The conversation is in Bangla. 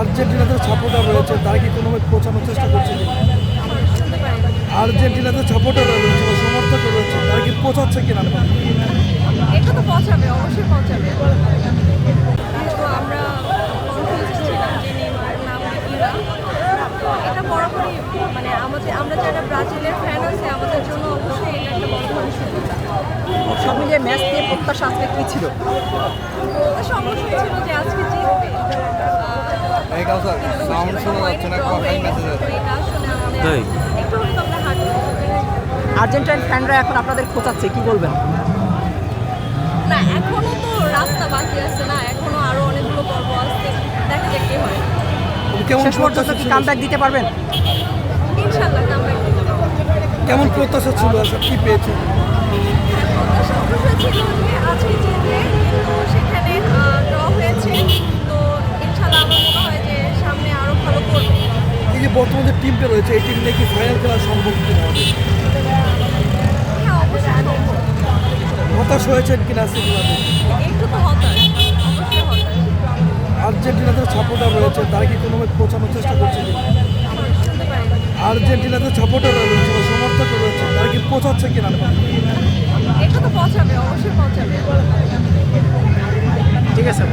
আর্জেন্টিনাদের সাপোর্টার রয়েছে, তারা কি কোনোভাবে পৌঁছানোর চেষ্টা করছে কিনা? শুনতে পারি না। আর্জেন্টিনাদের সাপোর্টার রয়েছে বা সমর্থক রয়েছে, তারা কি পৌঁছাচ্ছে কিনা? এটা তো পৌঁছাবে, অবশ্যই পৌঁছাবে। কিন্তু আমরা কনফিউজ ছিলাম যে নেইমার নামবে কিনা। তো এটা বরাবরই মানে আমরা যারা ব্রাজিলের ফ্যান আছে আমাদের জন্য অবশ্যই এটা একটা বড় ধরনের সুবিধা। সব মিলিয়ে ম্যাচ নিয়ে প্রত্যাশা আজকে কী ছিল? প্রত্যাশা অবশ্যই ছিল যে আজকে জিতবে। সাউন্ড শোনা যাচ্ছে না, কথাই মেসেজ তো এটা আসলে আমাদের একটু হলে তো আমরা হারবো। আর্জেন্টাইন ফ্যানরা এখন আপনাদের খোঁচাচ্ছে, কি বলবেন? না, এখনো তো রাস্তা বাকি আছে না, এখনো আরো অনেকগুলো পর্ব আছে, দেখা যাক কি হয়। কেমন শেষ পর্যন্ত কি কামব্যাক দিতে পারবেন? ইনশাল্লাহ কামব্যাক করতে পারবো। কেমন প্রত্যাশা ছিল, আচ্ছা কি পেয়েছে? প্রত্যাশা অবশ্যই ছিল যে আজকে জিতবে, কিন্তু সেখানে ড্র হয়েছে। তো ইনশাল্লাহ আমার মনে হয় যে সামনে আরো ভালো করবে। এই যে বর্তমান যে টিমটা রয়েছে, এই টিম নিয়ে কি ফাইনাল খেলা সম্ভব কিনা? হ্যাঁ, অবশ্যই সম্ভব। হতাশ হয়েছেন কিনা আজকে খেলাতে? একটু তো হতাশ, অবশ্যই হতাশ। আর্জেন্টিনাদের সাপোর্টার রয়েছে, তারা কি কোনোভাবে পৌঁছানোর চেষ্টা করছে কিনা? শুনতে পারি না। আর্জেন্টিনাদের সাপোর্টার রয়েছে বা সমর্থক রয়েছে, তারা কি পৌঁছাচ্ছে কিনা? এটা তো পৌঁছাবে, অবশ্যই পৌঁছাবে। ঠিক আছে।